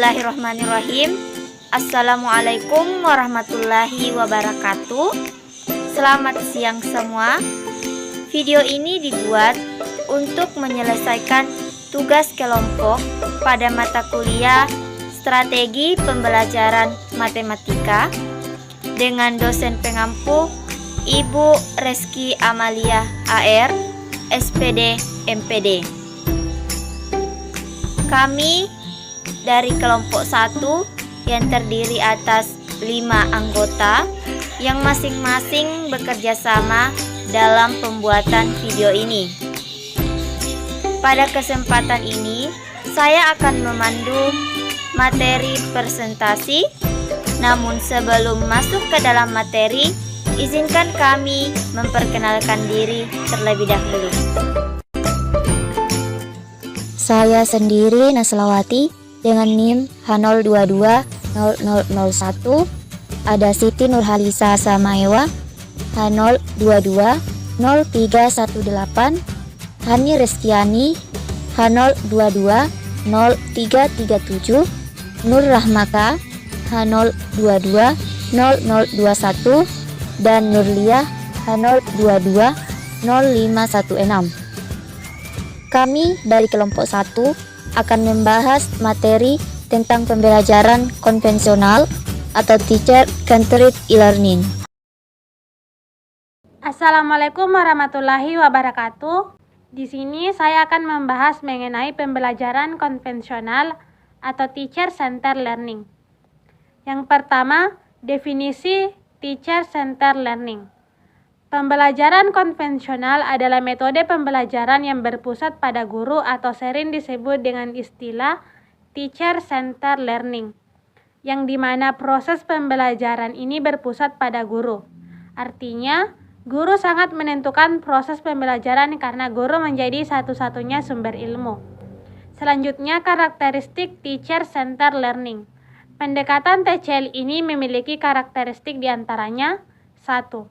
Bismillahirrahmanirrahim. Assalamualaikum warahmatullahi wabarakatuh. Selamat siang semua. Video ini dibuat untuk menyelesaikan tugas kelompok pada mata kuliah Strategi Pembelajaran Matematika dengan dosen pengampu Ibu Reski Amalia AR, SPD MPD. Kami dari kelompok 1 yang terdiri atas 5 anggota yang masing-masing bekerja sama dalam pembuatan video ini. Pada kesempatan ini, saya akan memandu materi presentasi. Namun sebelum masuk ke dalam materi, izinkan kami memperkenalkan diri terlebih dahulu. Saya sendiri Naslawati dengan NIM H0220001. Ada Siti Nurhalisa Samaewa H0220318, Hani Reskiani H0220337, Nur Rahmaka H0220021, dan Nurliah H0220516. Kami dari kelompok 1 akan membahas materi tentang pembelajaran konvensional atau teacher-centered e-learning. Assalamualaikum warahmatullahi wabarakatuh. Di sini saya akan membahas mengenai pembelajaran konvensional atau teacher-centered learning. Yang pertama, definisi teacher-centered learning. Pembelajaran konvensional adalah metode pembelajaran yang berpusat pada guru atau sering disebut dengan istilah teacher-centered learning, yang dimana proses pembelajaran ini berpusat pada guru. Artinya, guru sangat menentukan proses pembelajaran karena guru menjadi satu-satunya sumber ilmu. Selanjutnya, karakteristik teacher-centered learning. Pendekatan TCL ini memiliki karakteristik diantaranya: 1.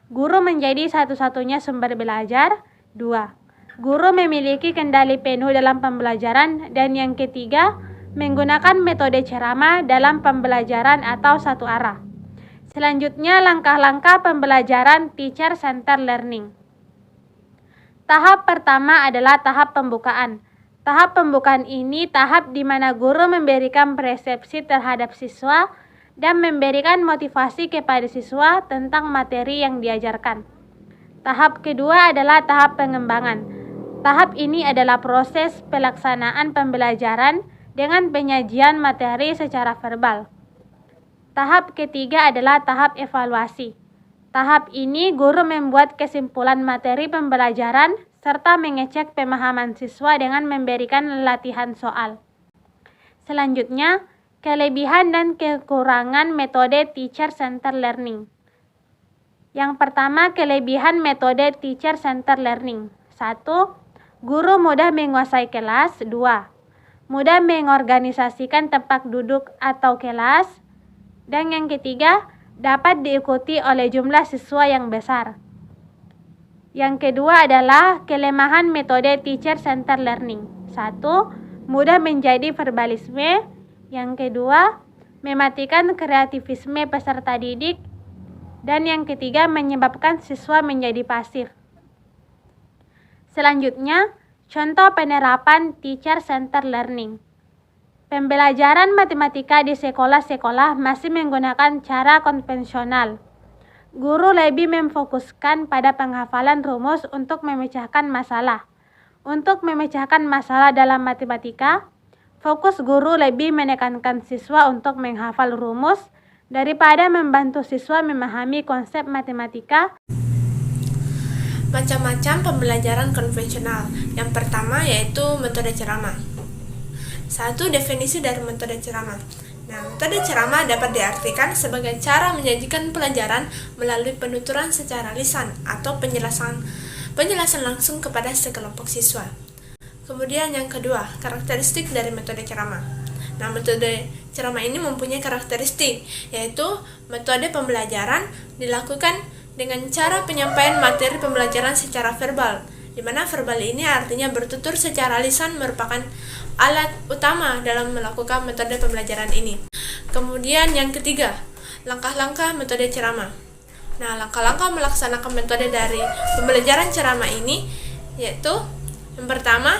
Guru menjadi satu-satunya sumber belajar. 2. Guru memiliki kendali penuh dalam pembelajaran. Dan yang ketiga, menggunakan metode ceramah dalam pembelajaran atau satu arah. Selanjutnya, langkah-langkah pembelajaran teacher-centered learning. Tahap pertama adalah tahap pembukaan. Tahap pembukaan ini tahap di mana guru memberikan persepsi terhadap siswa dan memberikan motivasi kepada siswa tentang materi yang diajarkan. Tahap kedua adalah tahap pengembangan. Tahap ini adalah proses pelaksanaan pembelajaran dengan penyajian materi secara verbal. Tahap ketiga adalah tahap evaluasi. Tahap ini guru membuat kesimpulan materi pembelajaran serta mengecek pemahaman siswa dengan memberikan latihan soal. Selanjutnya, kelebihan dan kekurangan metode teacher-centered learning. Yang pertama, kelebihan metode teacher-centered learning. 1. Guru mudah menguasai kelas. 2. Mudah mengorganisasikan tempat duduk atau kelas. Dan yang ketiga, dapat diikuti oleh jumlah siswa yang besar. Yang kedua adalah kelemahan metode teacher-centered learning. 1. Mudah menjadi verbalisme. Yang kedua, mematikan kreativisme peserta didik. Dan yang ketiga, menyebabkan siswa menjadi pasif. Selanjutnya, contoh penerapan teacher-centered learning. Pembelajaran matematika di sekolah-sekolah masih menggunakan cara konvensional. Guru lebih memfokuskan pada penghafalan rumus untuk memecahkan masalah. Untuk memecahkan masalah dalam matematika, fokus guru lebih menekankan siswa untuk menghafal rumus daripada membantu siswa memahami konsep matematika. Macam-macam pembelajaran konvensional. Yang pertama yaitu metode ceramah. 1. Definisi dari metode ceramah. Metode ceramah dapat diartikan sebagai cara menyajikan pelajaran melalui penuturan secara lisan atau penjelasan langsung kepada sekelompok siswa. Kemudian yang kedua, karakteristik dari metode ceramah. Metode ceramah ini mempunyai karakteristik, yaitu metode pembelajaran dilakukan dengan cara penyampaian materi pembelajaran secara verbal, di mana verbal ini artinya bertutur secara lisan merupakan alat utama dalam melakukan metode pembelajaran ini. Kemudian yang ketiga, langkah-langkah metode ceramah. Nah, langkah-langkah melaksanakan metode dari pembelajaran ceramah ini yaitu yang pertama,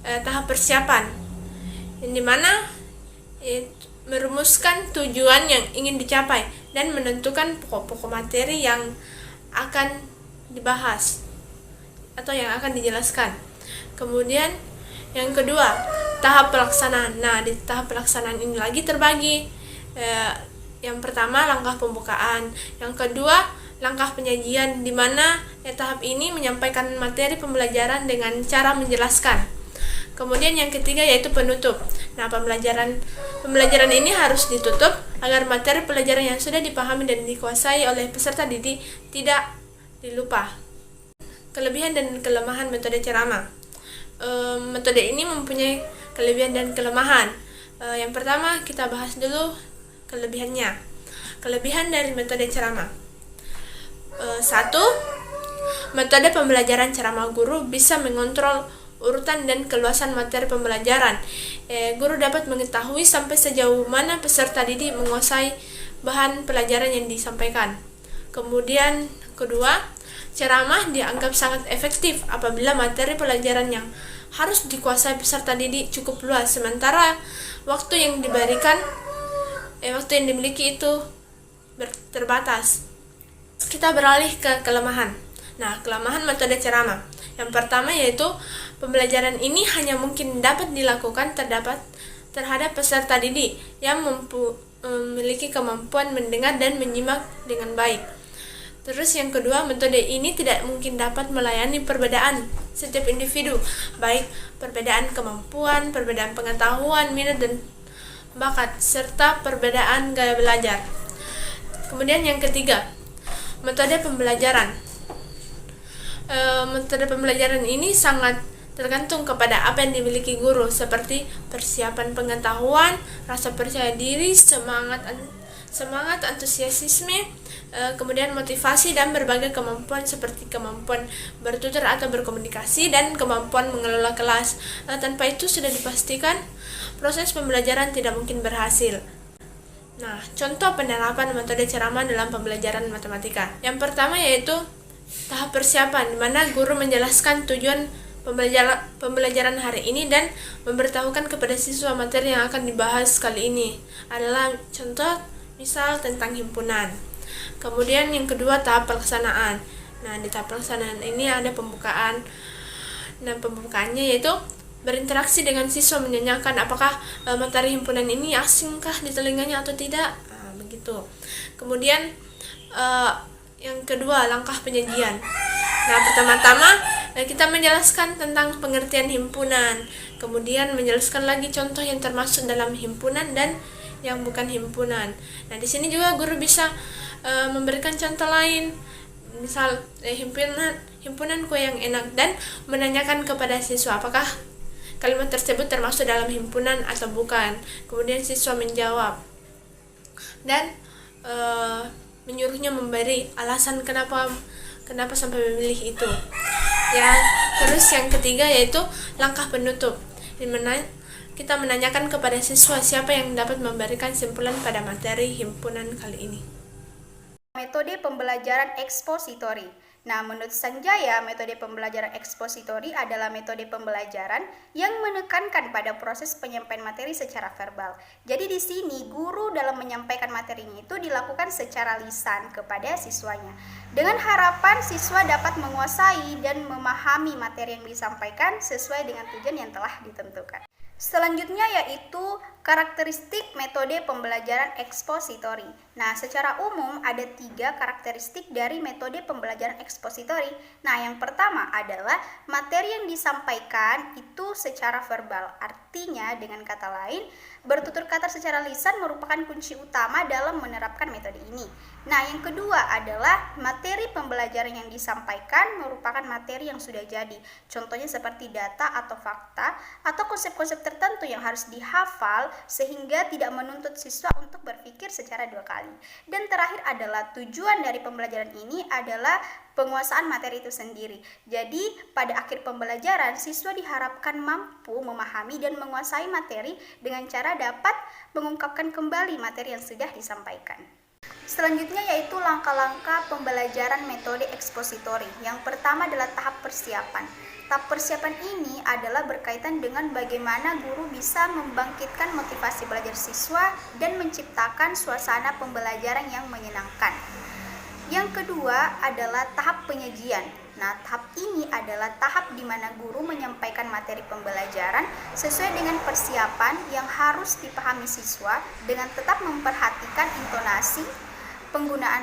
tahap persiapan, yang dimana merumuskan tujuan yang ingin dicapai dan menentukan pokok-pokok materi yang akan dibahas atau yang akan dijelaskan. Kemudian yang kedua, tahap pelaksanaan. Nah, di tahap pelaksanaan ini lagi terbagi. Yang pertama, langkah pembukaan. Yang kedua, langkah penyajian, di mana tahap ini menyampaikan materi pembelajaran dengan cara menjelaskan. Kemudian yang ketiga yaitu penutup. Nah, pembelajaran ini harus ditutup agar materi pelajaran yang sudah dipahami dan dikuasai oleh peserta didik tidak dilupa. Kelebihan dan kelemahan metode ceramah. Metode ini mempunyai kelebihan dan kelemahan. Yang pertama kita bahas dulu kelebihannya. Kelebihan dari metode ceramah. 1. Metode pembelajaran ceramah guru bisa mengontrol urutan dan keluasan materi pembelajaran. Guru dapat mengetahui sampai sejauh mana peserta didik menguasai bahan pelajaran yang disampaikan. Kemudian kedua, ceramah dianggap sangat efektif apabila materi pelajaran yang harus dikuasai peserta didik cukup luas, sementara waktu yang dimiliki itu terbatas. Kita beralih ke kelemahan. Nah, kelemahan metode ceramah. Yang pertama yaitu pembelajaran ini hanya mungkin dapat dilakukan terhadap peserta didik yang memiliki kemampuan mendengar dan menyimak dengan baik. Terus yang kedua, metode ini tidak mungkin dapat melayani perbedaan setiap individu, baik perbedaan kemampuan, perbedaan pengetahuan, minat dan bakat, serta perbedaan gaya belajar. Kemudian yang ketiga, metode pembelajaran. Metode pembelajaran ini sangat tergantung kepada apa yang dimiliki guru, seperti persiapan pengetahuan, rasa percaya diri, semangat antusiasme, kemudian motivasi dan berbagai kemampuan seperti kemampuan bertutur atau berkomunikasi dan kemampuan mengelola kelas. Tanpa itu sudah dipastikan proses pembelajaran tidak mungkin berhasil. Nah, contoh penerapan metode ceramah dalam pembelajaran matematika. Yang pertama yaitu tahap persiapan, di mana guru menjelaskan tujuan pembelajaran hari ini dan memberitahukan kepada siswa materi yang akan dibahas kali ini. Adalah contoh misal tentang himpunan. Kemudian yang kedua, tahap pelaksanaan. Nah, di tahap pelaksanaan ini ada pembukaan. Nah, pembukaannya yaitu berinteraksi dengan siswa, menanyakan apakah materi himpunan ini asingkah di telinganya atau tidak. Nah, begitu. Kemudian yang kedua, langkah penyajian. Nah, pertama-tama kita menjelaskan tentang pengertian himpunan, kemudian menjelaskan lagi contoh yang termasuk dalam himpunan dan yang bukan himpunan. Nah, di sini juga guru bisa memberikan contoh lain, misal himpunan kue yang enak, dan menanyakan kepada siswa apakah kalimat tersebut termasuk dalam himpunan atau bukan. Kemudian siswa menjawab dan menyuruhnya memberi alasan kenapa sampai memilih itu. Ya, terus yang ketiga yaitu langkah penutup, di mana kita menanyakan kepada siswa siapa yang dapat memberikan simpulan pada materi himpunan kali ini. Metode pembelajaran ekspositori. Nah, menurut Sanjaya, metode pembelajaran ekspositori adalah metode pembelajaran yang menekankan pada proses penyampaian materi secara verbal. Jadi di sini guru dalam menyampaikan materinya itu dilakukan secara lisan kepada siswanya, dengan harapan siswa dapat menguasai dan memahami materi yang disampaikan sesuai dengan tujuan yang telah ditentukan. Selanjutnya yaitu karakteristik metode pembelajaran ekspositori. Nah, secara umum ada 3 karakteristik dari metode pembelajaran ekspositori. Nah, yang pertama adalah materi yang disampaikan itu secara verbal. Artinya dengan kata lain, bertutur kata secara lisan merupakan kunci utama dalam menerapkan metode ini. Nah, yang kedua adalah materi pembelajaran yang disampaikan merupakan materi yang sudah jadi. Contohnya seperti data atau fakta atau konsep-konsep tertentu yang harus dihafal sehingga tidak menuntut siswa untuk berpikir secara dua kali. Dan terakhir adalah tujuan dari pembelajaran ini adalah penguasaan materi itu sendiri. Jadi pada akhir pembelajaran siswa diharapkan mampu memahami dan menguasai materi dengan cara dapat mengungkapkan kembali materi yang sudah disampaikan. Selanjutnya yaitu langkah-langkah pembelajaran metode ekspositori. Yang pertama adalah tahap persiapan. Tahap persiapan ini adalah berkaitan dengan bagaimana guru bisa membangkitkan motivasi belajar siswa dan menciptakan suasana pembelajaran yang menyenangkan. Yang kedua adalah tahap penyajian. Nah, tahap ini adalah tahap di mana guru menyampaikan materi pembelajaran sesuai dengan persiapan yang harus dipahami siswa dengan tetap memperhatikan intonasi, penggunaan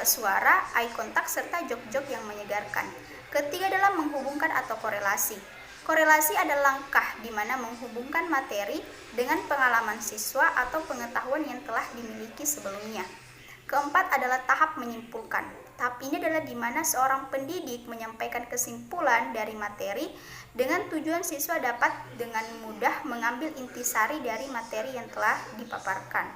suara, eye contact, serta jok-jok yang menyegarkan. Ketiga adalah menghubungkan atau korelasi. Korelasi adalah langkah di mana menghubungkan materi dengan pengalaman siswa atau pengetahuan yang telah dimiliki sebelumnya. Keempat adalah tahap menyimpulkan. Tahap ini adalah di mana seorang pendidik menyampaikan kesimpulan dari materi dengan tujuan siswa dapat dengan mudah mengambil intisari dari materi yang telah dipaparkan.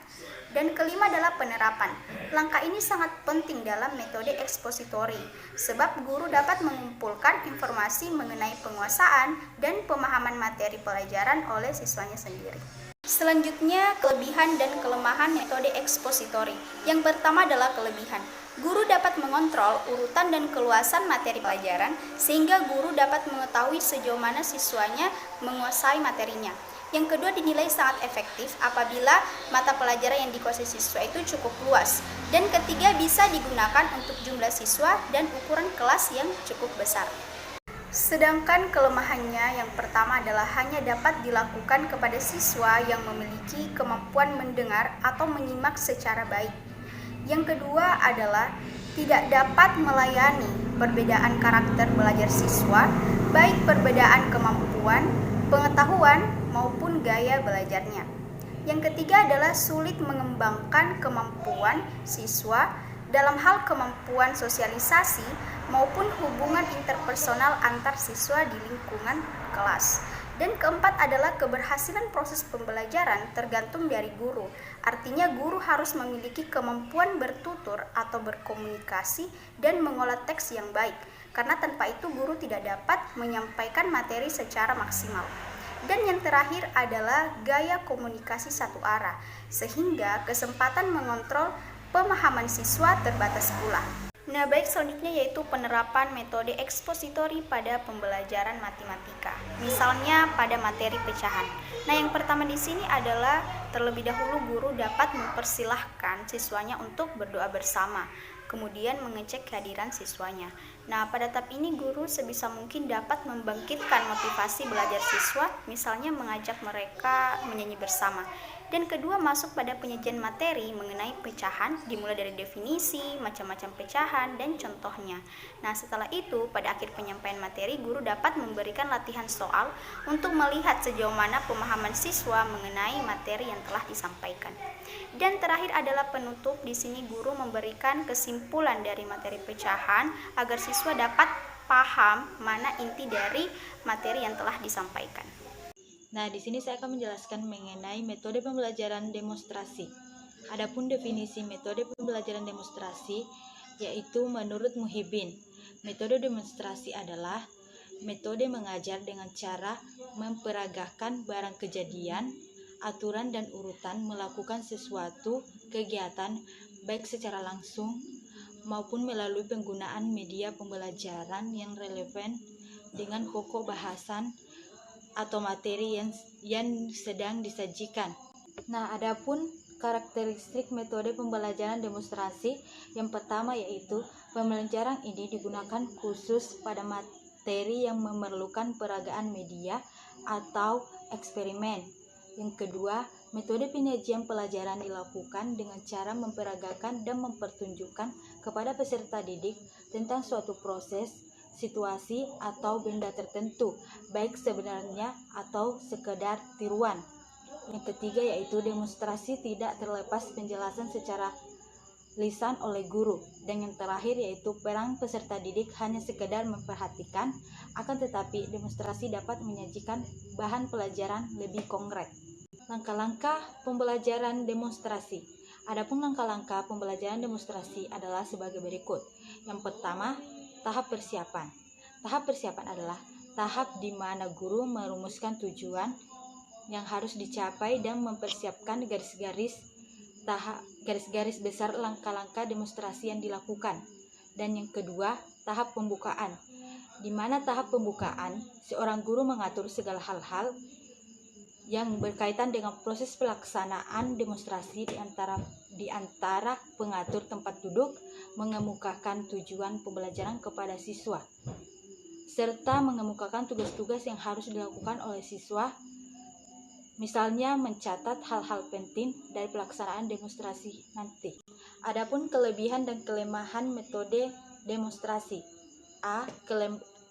Dan kelima adalah penerapan. Langkah ini sangat penting dalam metode ekspositori, sebab guru dapat mengumpulkan informasi mengenai penguasaan dan pemahaman materi pelajaran oleh siswanya sendiri. Selanjutnya, kelebihan dan kelemahan metode ekspositori. Yang pertama adalah kelebihan. Guru dapat mengontrol urutan dan keluasan materi pelajaran sehingga guru dapat mengetahui sejauh mana siswanya menguasai materinya. Yang kedua, dinilai sangat efektif apabila mata pelajaran yang dikuasai siswa itu cukup luas. Dan ketiga, bisa digunakan untuk jumlah siswa dan ukuran kelas yang cukup besar. Sedangkan kelemahannya yang pertama adalah hanya dapat dilakukan kepada siswa yang memiliki kemampuan mendengar atau menyimak secara baik. Yang kedua adalah tidak dapat melayani perbedaan karakter belajar siswa, baik perbedaan kemampuan, pengetahuan, maupun gaya belajarnya. Yang ketiga adalah sulit mengembangkan kemampuan siswa dalam hal kemampuan sosialisasi maupun hubungan interpersonal antar siswa di lingkungan kelas. Dan keempat adalah keberhasilan proses pembelajaran tergantung dari guru. Artinya guru harus memiliki kemampuan bertutur atau berkomunikasi dan mengolah teks yang baik. Karena tanpa itu guru tidak dapat menyampaikan materi secara maksimal. Dan yang terakhir adalah gaya komunikasi satu arah, sehingga kesempatan mengontrol pemahaman siswa terbatas pula. Nah, baik, selanjutnya yaitu penerapan metode ekspositori pada pembelajaran matematika. Misalnya pada materi pecahan. Nah, yang pertama di sini adalah terlebih dahulu guru dapat mempersilahkan siswanya untuk berdoa bersama, kemudian mengecek kehadiran siswanya. Nah, pada tahap ini guru sebisa mungkin dapat membangkitkan motivasi belajar siswa, misalnya mengajak mereka menyanyi bersama. Dan kedua, masuk pada penyajian materi mengenai pecahan, dimulai dari definisi, macam-macam pecahan, dan contohnya. Nah, setelah itu, pada akhir penyampaian materi, guru dapat memberikan latihan soal untuk melihat sejauh mana pemahaman siswa mengenai materi yang telah disampaikan. Dan terakhir adalah penutup. Di sini guru memberikan kesimpulan dari materi pecahan agar siswa dapat paham mana inti dari materi yang telah disampaikan. Nah, di sini saya akan menjelaskan mengenai metode pembelajaran demonstrasi. Adapun definisi metode pembelajaran demonstrasi yaitu menurut Muhyiddin, metode demonstrasi adalah metode mengajar dengan cara memperagakan barang kejadian, aturan dan urutan melakukan sesuatu kegiatan baik secara langsung maupun melalui penggunaan media pembelajaran yang relevan dengan pokok bahasan atau materi yang sedang disajikan. Nah, adapun karakteristik metode pembelajaran demonstrasi yang pertama yaitu pembelajaran ini digunakan khusus pada materi yang memerlukan peragaan media atau eksperimen. Yang kedua, metode penyajian pelajaran dilakukan dengan cara memperagakan dan mempertunjukkan kepada peserta didik tentang suatu proses, situasi atau benda tertentu, baik sebenarnya atau sekedar tiruan. Yang ketiga yaitu demonstrasi tidak terlepas penjelasan secara lisan oleh guru. Dan yang terakhir yaitu peran peserta didik hanya sekedar memperhatikan, akan tetapi demonstrasi dapat menyajikan bahan pelajaran lebih konkret. langkah-langkah pembelajaran demonstrasi. Adapun langkah-langkah pembelajaran demonstrasi adalah sebagai berikut. Yang pertama, tahap persiapan. Tahap persiapan adalah tahap di mana guru merumuskan tujuan yang harus dicapai dan mempersiapkan garis-garis besar langkah-langkah demonstrasi yang dilakukan. Dan yang kedua, tahap pembukaan. Di mana tahap pembukaan, seorang guru mengatur segala hal-hal yang berkaitan dengan proses pelaksanaan demonstrasi di antara pengatur tempat duduk, mengemukakan tujuan pembelajaran kepada siswa, serta mengemukakan tugas-tugas yang harus dilakukan oleh siswa, misalnya mencatat hal-hal penting dari pelaksanaan demonstrasi nanti. Adapun kelebihan dan kelemahan metode demonstrasi.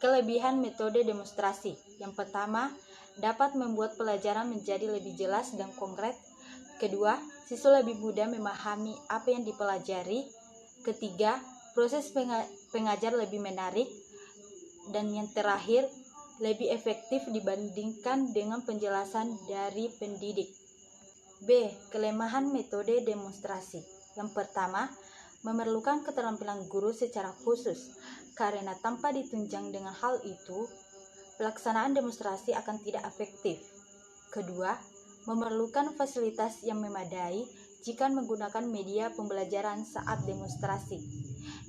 Kelebihan metode demonstrasi. Yang pertama, dapat membuat pelajaran menjadi lebih jelas dan konkret. Kedua, siswa lebih mudah memahami apa yang dipelajari. Ketiga, proses pengajar lebih menarik. Dan yang terakhir, lebih efektif dibandingkan dengan penjelasan dari pendidik. B. Kelemahan metode demonstrasi. Yang pertama, memerlukan keterampilan guru secara khusus, karena tanpa ditunjang dengan hal itu, pelaksanaan demonstrasi akan tidak efektif. Kedua, memerlukan fasilitas yang memadai jika menggunakan media pembelajaran saat demonstrasi.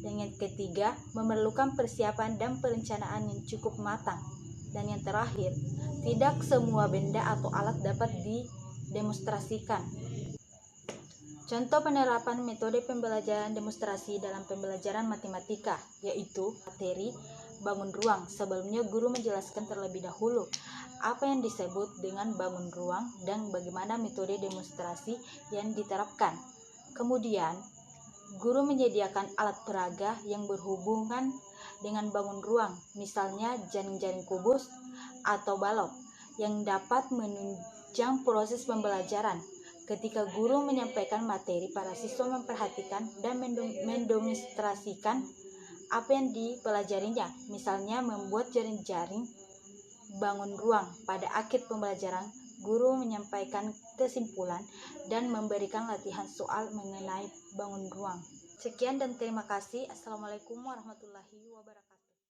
Dan yang ketiga, memerlukan persiapan dan perencanaan yang cukup matang. Dan yang terakhir, tidak semua benda atau alat dapat didemonstrasikan. Contoh penerapan metode pembelajaran demonstrasi dalam pembelajaran matematika, yaitu materi bangun ruang. Sebelumnya guru menjelaskan terlebih dahulu apa yang disebut dengan bangun ruang dan bagaimana metode demonstrasi yang diterapkan. Kemudian, guru menyediakan alat peraga yang berhubungan dengan bangun ruang, misalnya jaring-jaring kubus atau balok, yang dapat menunjang proses pembelajaran. Ketika guru menyampaikan materi, para siswa memperhatikan dan mendemonstrasikan apa yang dipelajarinya, misalnya membuat jaring-jaring bangun ruang. Pada akhir pembelajaran, guru menyampaikan kesimpulan dan memberikan latihan soal mengenai bangun ruang. Sekian dan terima kasih. Assalamualaikum warahmatullahi wabarakatuh.